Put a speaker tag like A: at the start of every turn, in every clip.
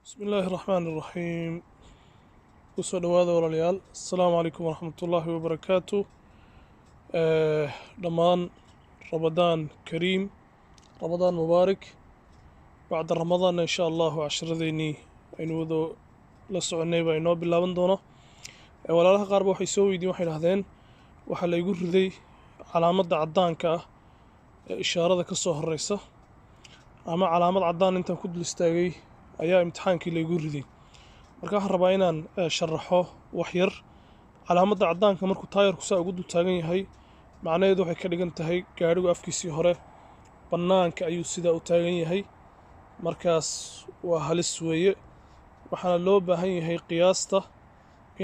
A: بسم الله الرحمن الرحيم. وصل هذا ورليال. السلام عليكم ورحمة الله وبركاته. رمان رمضان كريم، رمضان مبارك. بعد رمضان إن شاء الله عشر ذيني إنه ذو لسه النبي إنه بالله من دونه. ولا له قارب وحيسوي دي وحي لهذين وحلا يقول ذي علامة عدان كا إشارة ذاك الصهر الرئيسة. أما علامة عدان أنت كود الاستاجي ayaa imtixaankii la igu riday marka waxaan rabaa inaan sharaxo wax yar calaamadda cadaanka markuu taayirku saa ugu dul taagan yahay macnaheedu waxay ka dhigan tahay gaarigu afkiisii hore bannaanka ayuu sidaa u taagan yahay markaas waa halis weeye waxaana loo baahan yahay qiyaasta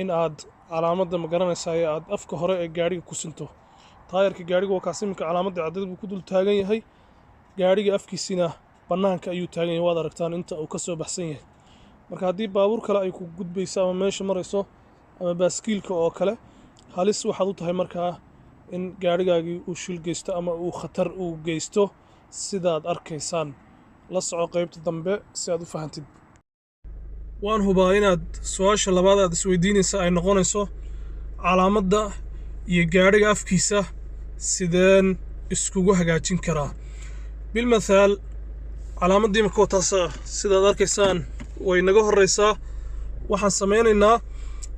A: in aad calaamadda ma garanaysaa ee aad afka hore ee gaariga ku sinto taayirka gaarigu waa kaas iminka calaamadda cadad buu ku dul taagan yahay gaariga afkiisina bannaanka ayuu taagan yahay waad aragtaan inta uu ka soo baxsan yahay marka haddii baabuur kale ay ku gudbayso ama meesha marayso ama baaskiilka oo kale halis waxaad u tahay markaa in gaarigaagii uu shil geysto ama uu khatar uu geysto sidaad arkaysaan la soco qaybta dambe si aad u fahantid waan hubaa inaad su-aasha labaad aad isweydiinaysa ay noqonayso calaamadda iyo gaariga afkiisa sideen iskugu hagaajin karaa bilmathaal calaamadii marka taasa sidaad arkaysaan way naga horeysaa waxaan sameynaynaa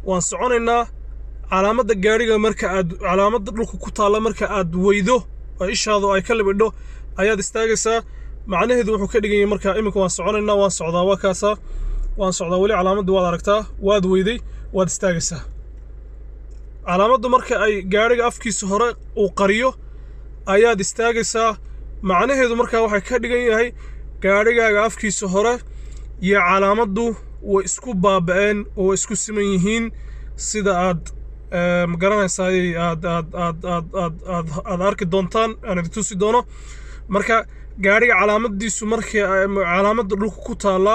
A: waan soconaynaa calaamadda gaariga marka aad calaamadda dhulka ku taala marka aad weydo oo ishaadu ay ka libidho ayaad istaagaysaa macnaheedu wuxuu ka dhigan yahay marka imika waan soconaynaa waan socdaa waa kaasa waan socdaa wali calaamaddu waad aragtaa waad weyday waad istaagaysaa calaamaddu marka ay gaariga afkiisa hore uu qariyo ayaad istaagaysaa macnaheedu marka waxay ka dhigan yahay gaarigaaga afkiisa hore iyo calaamaddu way isku baaba'een oo isku siman yihiin sida aad ma garanaysaa aad arki doontaan aan idin tusi doono marka gaariga calaamadiisu markii calaamadda dhulka ku taala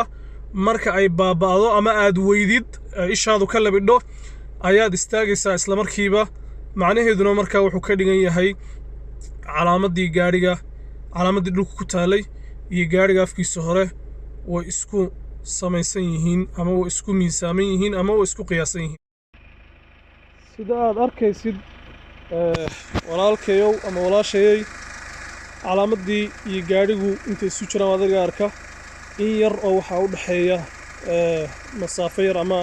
A: marka ay baaba'do ama aad weydid ishaadu ka labidho ayaad istaagaysaa isla markiiba macnaheeduna marka wuxuu ka dhigan yahay calaamadii gaariga calaamadii dhulka ku taalay iyo gaariga afkiisa hore way isku samaysan yihiin ama way isku miisaaman yihiin ama way isku qiyaasan yihiin sida aad arkaysid walaalkayow ama walaashayay calaamadii iyo gaarigu intay isu jiraan adiga arka in yar oo waxaa u dhaxeeya masaafo yar ama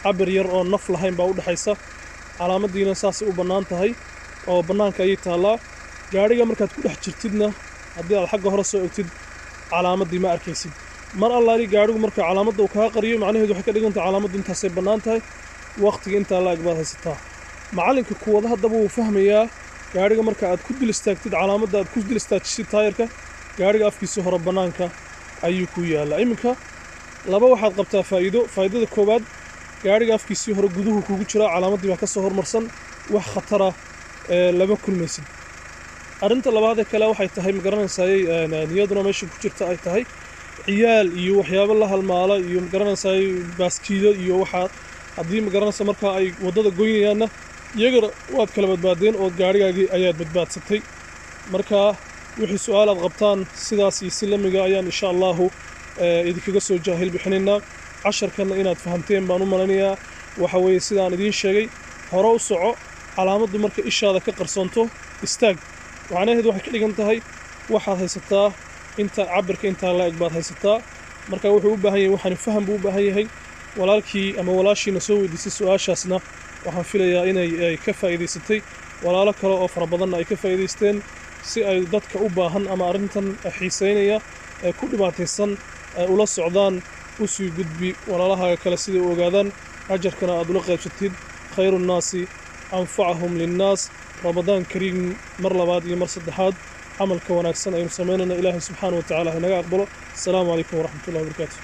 A: cabir yar oo naf lahayn baa u dhaxaysa calaamadiina saasay u bannaan tahay oo bannaanka ayay taallaa gaariga markaad ku dhex jirtidna haddii aad xagga hore soo ogtid calaamadii ma arkaysid mar allaali gaarigu marka calaamadda uu kaa qariyo macnaheedu waxay ka dhigan tahay calaamaddu intaasay bannaan tahay waqtiga intaa la egbaad haysataa macallinka kuwada haddaba wuu fahmayaa gaariga marka aad ku dul istaagtid calaamadda aad ku dul istaajisid taayirka gaariga afkiisa hore bannaanka ayuu ku yaallaa iminka laba waxaad qabtaa faa'iidada koowaad gaariga afkiisii hore guduhu kugu jira calaamaddii baa ka soo hormarsan wax khatara lama kulmaysid arrinta labaad ee kale waxay tahay ma garanaysaa niyaduna meesha ku jirta ay tahay ciyaal iyo waxyaabo la halmaala iyo ma garanaysaa baaskiilo iyo waxa haddii ma garanaysaa marka ay wadada goynayaanna iyagana waad kala badbaadeen oo gaarigaagii ayaad badbaadsatay marka wixii su'aal aad qabtaan sidaas iyo si lamiga ayaan insha allahu idinkaga soo jaahil bixinaynaa casharkanna inaad fahamteen baan u malanayaa waxa weeye sidaan idiin sheegay hore u soco calaamaddu marka ishaada ka qarsoonto istaag macnaheedu waxay ka dhigan tahay waxaad haysataa inta cabirka intaa la eg baad haysataa marka wuxuu u baahan yahay waxaan faham buu u baahan yahay walaalkii ama walaashiina soo weydiisay su'aashaasna waxaan filayaa inay ka faa'iidaysatay walaalo kale oo fara badanna ay ka faa'iidaysteen si ay dadka u baahan ama arrintan xiisaynaya ee ku dhibaataysan ay ula socdaan u sii gudbi walaalahaaga kale siday u ogaadaan ajarkana aad ula qaybsatid khayru nnaasi anfacahum linnaas رمضان كريم مر لبعض مر صدحات عمل كوناكسن أي مسمينا إلهي سبحانه وتعالى هنا أقبله السلام عليكم ورحمة الله وبركاته.